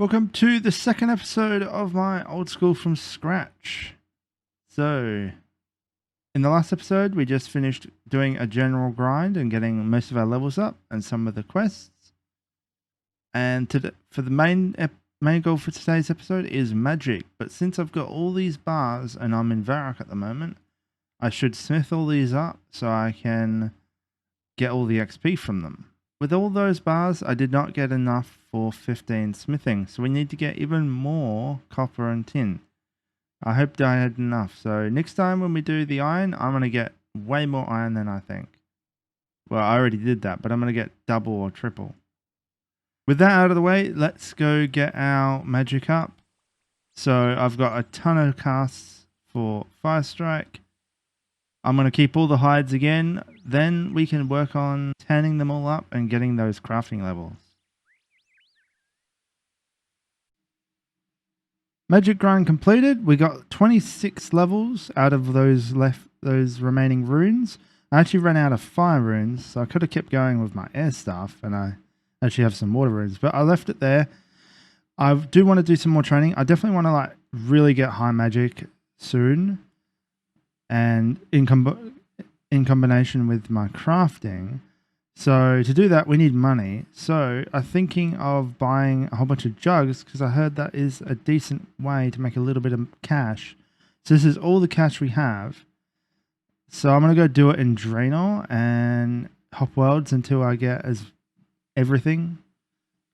Welcome to the second episode of my old school from scratch. So, in the last episode, we just finished doing a general grind and getting most of our levels up and some of the quests. And for the main goal for today's episode is magic. But since I've got all these bars and I'm in Varrock at the moment, I should smith all these up so I can get all the XP from them. With all those bars, I did not get enough for 15 smithing, so we need to get even more copper and tin. I hoped I had enough, so next time when we do the iron, I'm going to get way more iron than I think. Well, I already did that, but I'm going to get double or triple. With that out of the way, let's go get our magic up. So I've got a ton of casts for Fire Strike. I'm going to keep all the hides again, then we can work on tanning them all up and getting those crafting levels. Magic grind completed. We got 26 levels out of those remaining runes. I actually ran out of fire runes, so I could have kept going with my air stuff, and I actually have some water runes, but I left it there. I do want to do some more training. I definitely want to really get high magic soon. And in combination with my crafting. So to do that, we need money. So I'm thinking of buying a whole bunch of jugs because I heard that is a decent way to make a little bit of cash. So this is all the cash we have. So I'm going to go do it in Draenor and hop worlds until I get everything.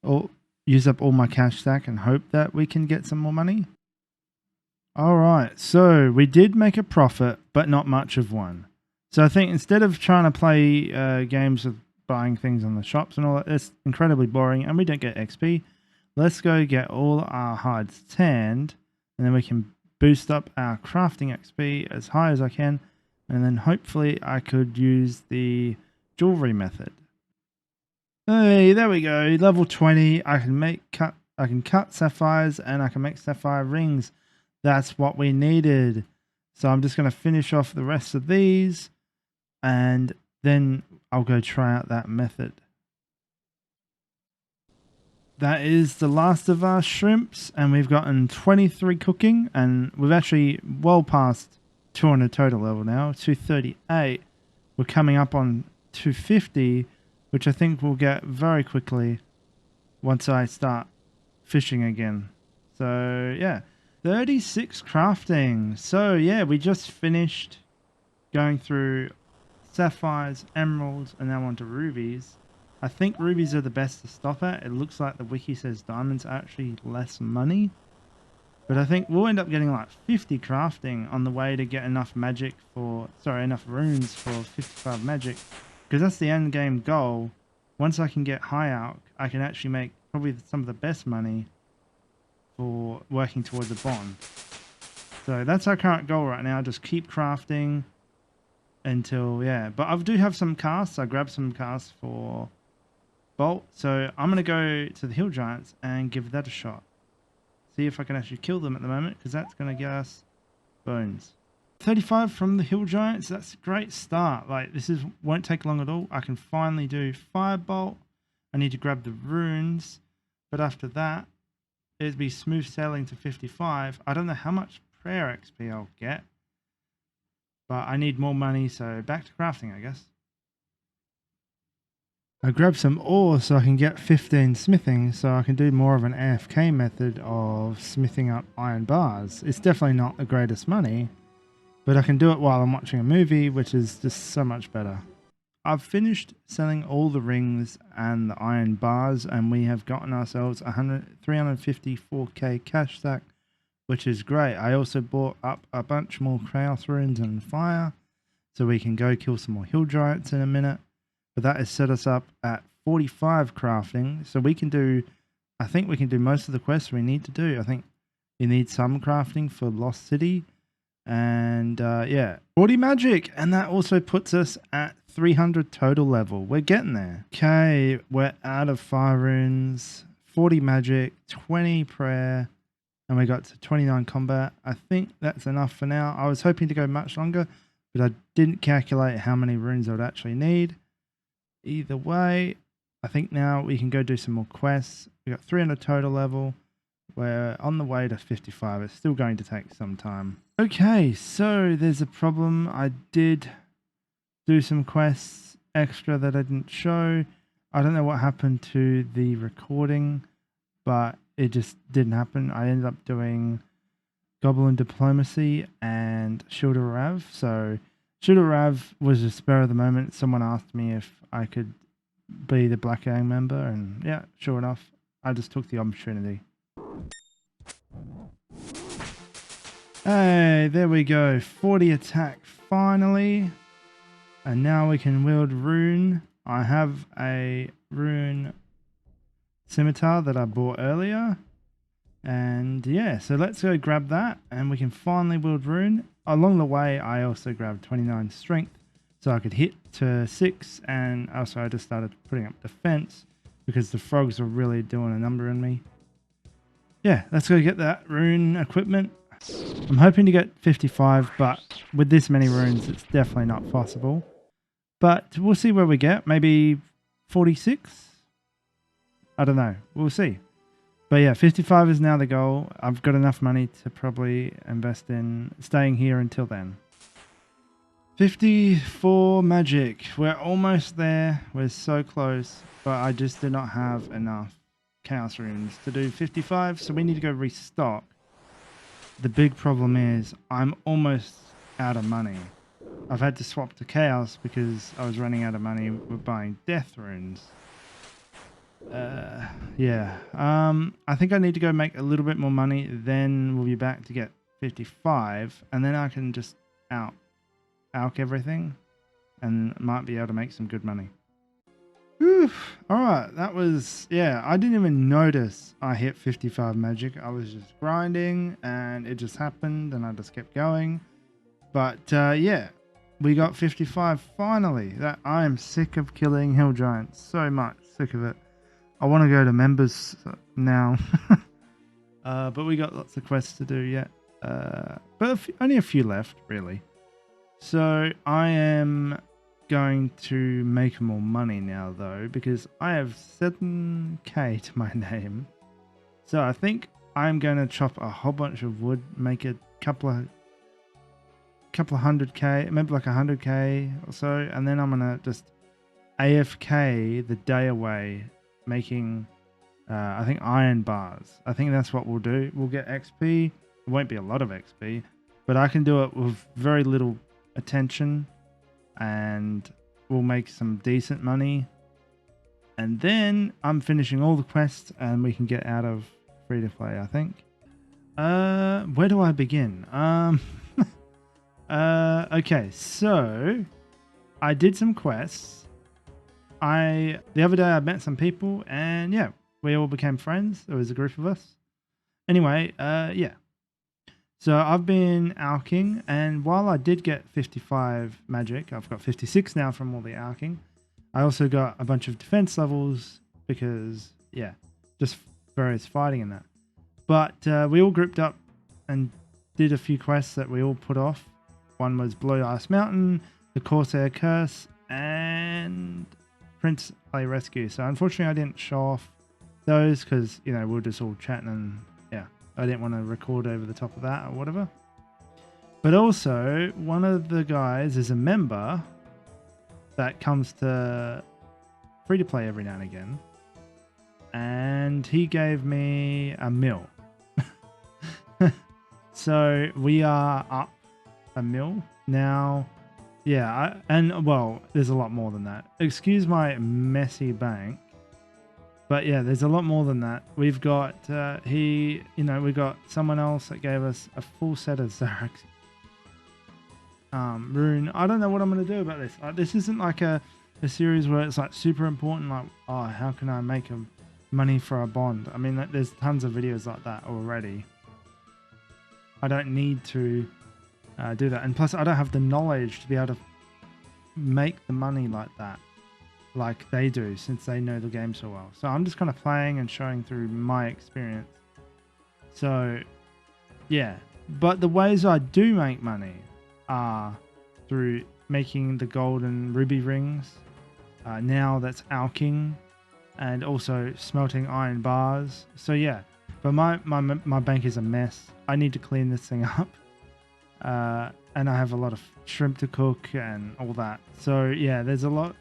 Or use up all my cash stack and hope that we can get some more money. Alright, so we did make a profit, but not much of one. So I think instead of trying to play games of buying things on the shops and all that, it's incredibly boring and we don't get XP. Let's go get all our hides tanned and then we can boost up our crafting XP as high as I can, and then hopefully I could use the jewelry method. Hey, there we go, level 20. I can cut sapphires and I can make sapphire rings. That's what we needed. So I'm just going to finish off the rest of these and then I'll go try out that method. That is the last of our shrimps, and we've gotten 23 cooking, and we've actually well past 200 total level now, 238. We're coming up on 250, which I think we'll get very quickly once I start fishing again. So yeah. 36 crafting. So yeah, we just finished going through sapphires, emeralds, and now on to rubies. I think rubies are the best to stop at. It looks like the wiki says diamonds are actually less money. But I think we'll end up getting like 50 crafting on the way to get enough enough runes for 55 magic. Because that's the end game goal. Once I can get high out, I can actually make probably some of the best money for working towards a bond. So that's our current goal right now. Just keep crafting until, yeah. But I do have some casts. I grabbed some casts for Bolt. So I'm going to go to the Hill Giants and give that a shot. See if I can actually kill them at the moment, because that's going to get us bones. 35 from the Hill Giants. That's a great start. Won't take long at all. I can finally do Firebolt. I need to grab the runes. But after that, it'd be smooth sailing to 55. I don't know how much prayer XP I'll get, but I need more money, so back to crafting, I guess. I grabbed some ore so I can get 15 smithing, so I can do more of an AFK method of smithing up iron bars. It's definitely not the greatest money, but I can do it while I'm watching a movie, which is just so much better. I've finished selling all the rings and the iron bars, and we have gotten ourselves 354k cash stack, which is great. I also bought up a bunch more chaos runes and fire, so we can go kill some more hill giants in a minute. But that has set us up at 45 crafting, so I think we can do most of the quests we need to do. I think you need some crafting for Lost City. And yeah, 40 magic, and that also puts us at 300 total level. We're getting there. Okay, we're out of fire runes, 40 magic, 20 prayer, and we got to 29 combat. I think that's enough for now. I was hoping to go much longer, but I didn't calculate how many runes I would actually need. Either way, I think now we can go do some more quests. We got 300 total level. We're on the way to 55. It's still going to take some time. Okay, so there's a problem. I did do some quests extra that I didn't show. I don't know what happened to the recording, but it just didn't happen. I ended up doing Goblin Diplomacy and Shooter Rav. So Shooter Rav was a spur of the moment. Someone asked me if I could be the Black Gang member, and yeah, sure enough, I just took the opportunity. Hey, there we go. 40 attack finally. And now we can wield Rune. I have a Rune scimitar that I bought earlier. And yeah, so let's go grab that and we can finally wield Rune. Along the way, I also grabbed 29 strength so I could hit to 6. And also I just started putting up defense because the frogs are really doing a number on me. Yeah, let's go get that Rune equipment. I'm hoping to get 55, but with this many runes, it's definitely not possible. But we'll see where we get. Maybe 46? I don't know. We'll see. But yeah, 55 is now the goal. I've got enough money to probably invest in staying here until then. 54 magic. We're almost there. We're so close. But I just did not have enough chaos runes to do 55. So we need to go restock. The big problem is I'm almost out of money. I've had to swap to chaos because I was running out of money with buying death runes. Yeah. I think I need to go make a little bit more money. Then we'll be back to get 55. And then I can just alch everything. And might be able to make some good money. Alright, that was, yeah, I didn't even notice I hit 55 magic. I was just grinding and it just happened and I just kept going. But yeah, we got 55 finally. That I am sick of killing hill giants, so much sick of it. I want to go to members now. But we got lots of quests to do yet. But only a few left, really. So I am going to make more money now though, because I have 7k to my name. So I think I'm going to chop a whole bunch of wood, make a couple of 100k, maybe like 100k or so, and then I'm going to just AFK the day away making I think iron bars. I think that's what we'll do. We'll get XP. It won't be a lot of XP, but I can do it with very little attention and we'll make some decent money. And then I'm finishing all the quests and we can get out of free to play, I think. Where do I begin? Okay, so I did some quests. The other day I met some people and yeah, we all became friends. There was a group of us. Anyway, yeah. So I've been alching, and while I did get 55 magic, I've got 56 now from all the alching. I also got a bunch of defense levels because, yeah, just various fighting in that. But we all grouped up and did a few quests that we all put off. One was Blow Ice Mountain, the Corsair Curse, and Prince Play Rescue. So unfortunately I didn't show off those because, you know, we were just all chatting and yeah, I didn't want to record over the top of that or whatever. But also, one of the guys is a member that comes to free to play every now and again. And he gave me a mil. So we are up a mil now. Yeah, well, there's a lot more than that. Excuse my messy bank. But yeah, there's a lot more than that. We've got, we got someone else that gave us a full set of Zarek's rune. I don't know what I'm going to do about this. This isn't like a series where it's like super important, like, oh, how can I make money for a bond? I mean, there's tons of videos like that already. I don't need to do that. And plus, I don't have the knowledge to be able to make the money like that, like they do, since they know the game so well. So I'm just kind of playing and showing through my experience. So yeah, but the ways I do make money are through making the golden ruby rings. Now that's alching and also smelting iron bars. So yeah, But my bank is a mess. I need to clean this thing up. And I have a lot of shrimp to cook and all that. So yeah, there's a lot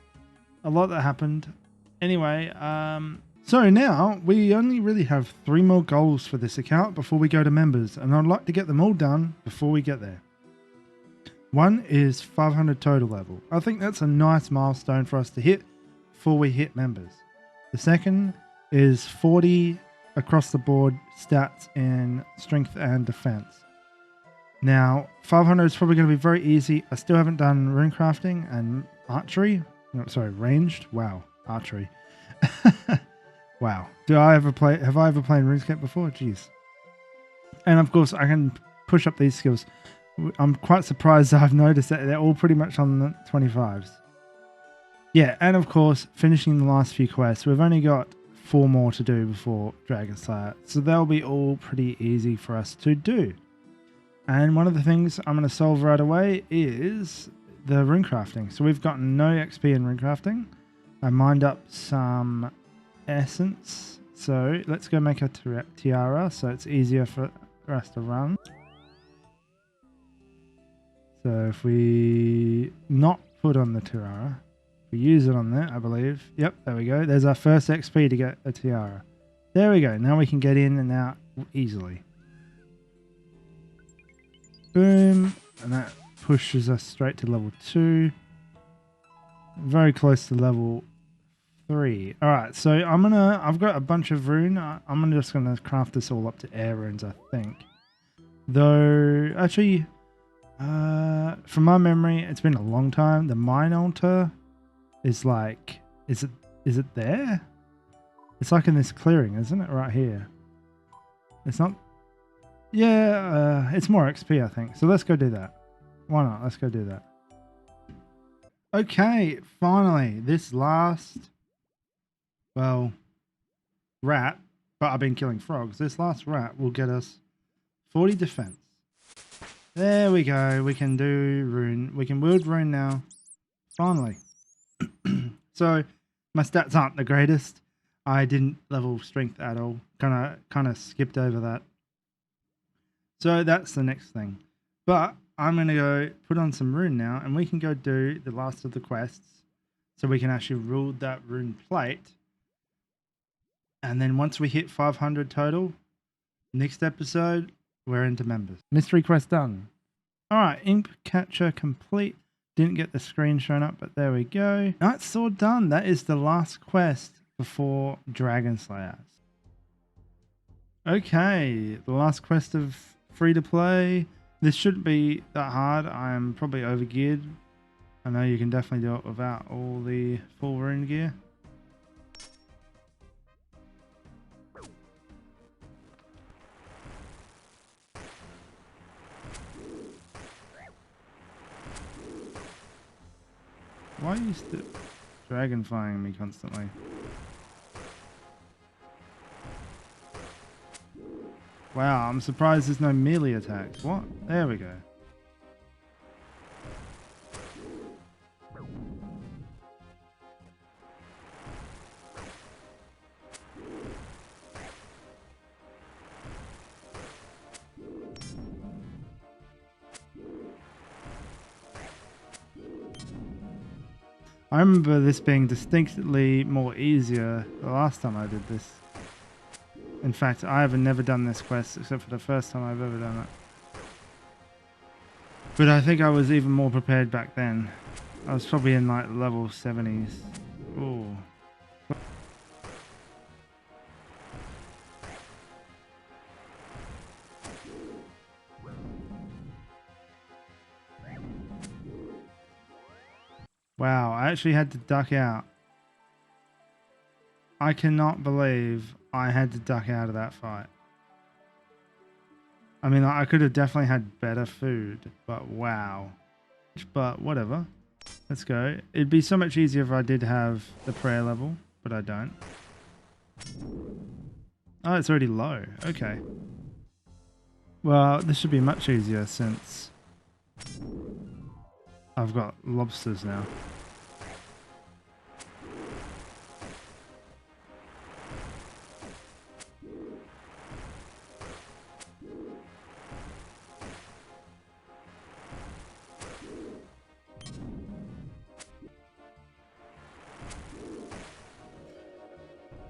that happened. Anyway, so now we only really have 3 more goals for this account before we go to members, and I'd like to get them all done before we get there. One is 500 total level. I think that's a nice milestone for us to hit before we hit members. The second is 40 across the board stats in strength and defense. Now, 500 is probably going to be very easy. I still haven't done rune crafting and archery. No, sorry, ranged. Wow, archery. Wow. Have I ever played RuneScape before? Jeez. And of course, I can push up these skills. I'm quite surprised that I've noticed that they're all pretty much on the 25s. Yeah, and of course, finishing the last few quests. We've only got 4 more to do before Dragon Slayer, so they'll be all pretty easy for us to do. And one of the things I'm going to solve right away is the rune crafting. So we've gotten no XP in rune crafting. I mined up some essence. So let's go make a tiara so it's easier for us to run. So if we not put on the tiara, we use it on there, I believe. Yep, there we go. There's our first XP to get a tiara. There we go. Now we can get in and out easily. Boom, and that pushes us straight to level 2. Very close to level 3. Alright, so I've got a bunch of rune. I'm just gonna craft this all up to air runes, I think. Though, actually, from my memory, it's been a long time. The mine altar is like, is it there? It's like in this clearing, isn't it? Right here. It's not. Yeah, it's more XP, I think. So let's go do that. Why not? Let's go do that. Okay, finally, this last, well, rat, but I've been killing frogs. This last rat will get us 40 defense. There we go. We can do rune. We can wield rune now. Finally. So my stats aren't the greatest. I didn't level strength at all. Kind of skipped over that. So that's the next thing. But I'm going to go put on some rune now, and we can go do the last of the quests so we can actually rule that rune plate. And then once we hit 500 total, next episode, we're into members. Mystery quest done. Alright, imp catcher complete. Didn't get the screen shown up, but there we go. Night Sword done. That is the last quest before Dragon Slayers. Okay, the last quest of free to play. This shouldn't be that hard. I'm probably overgeared. I know you can definitely do it without all the full rune gear. Why are you still dragonflying me constantly? Wow, I'm surprised there's no melee attacks. What? There we go. I remember this being distinctly more easier the last time I did this. In fact, I have never done this quest except for the first time I've ever done it. But I think I was even more prepared back then. I was probably in like level 70s. Ooh. Wow, I actually had to duck out. I cannot believe I had to duck out of that fight. I mean, I could have definitely had better food, but wow. But whatever. Let's go. It'd be so much easier if I did have the prayer level, but I don't. Oh, it's already low. Okay. Well, this should be much easier since I've got lobsters now.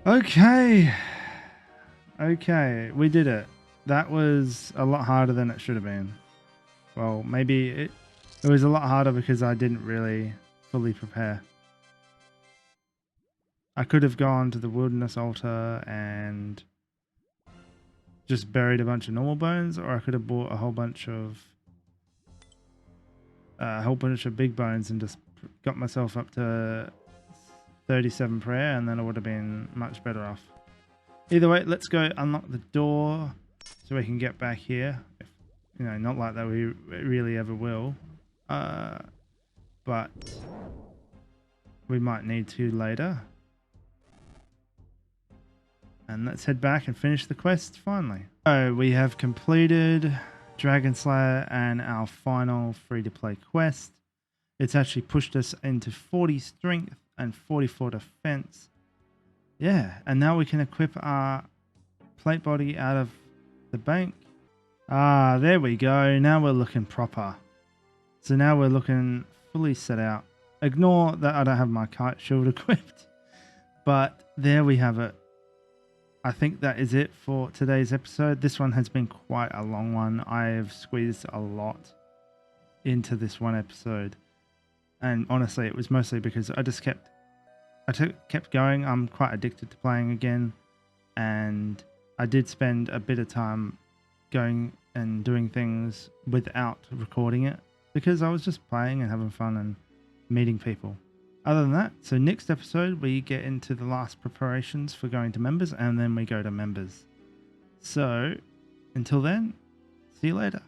Okay. Okay, we did it. That was a lot harder than it should have been. Well, maybe it was a lot harder because I didn't really fully prepare. I could have gone to the wilderness altar and just buried a bunch of normal bones, or I could have bought a whole bunch of big bones and just got myself up to 37 prayer, and then I would have been much better off. Either way, let's go unlock the door so we can get back here. If, you know, not like that we really ever will, but we might need to later. And let's head back and finish the quest finally. So we have completed Dragon Slayer and our final free-to-play quest. It's actually pushed us into 40 strength and 44 defense. Yeah, and now we can equip our plate body out of the bank. Ah, there we go. Now we're looking proper. So now we're looking fully set out. Ignore that I don't have my kite shield equipped. But there we have it. I think that is it for today's episode. This one has been quite a long one. I've squeezed a lot into this one episode. And honestly, it was mostly because I just kept going. I'm quite addicted to playing again. And I did spend a bit of time going and doing things without recording it because I was just playing and having fun and meeting people. Other than that, so next episode we get into the last preparations for going to members, and then we go to members. So until then, see you later.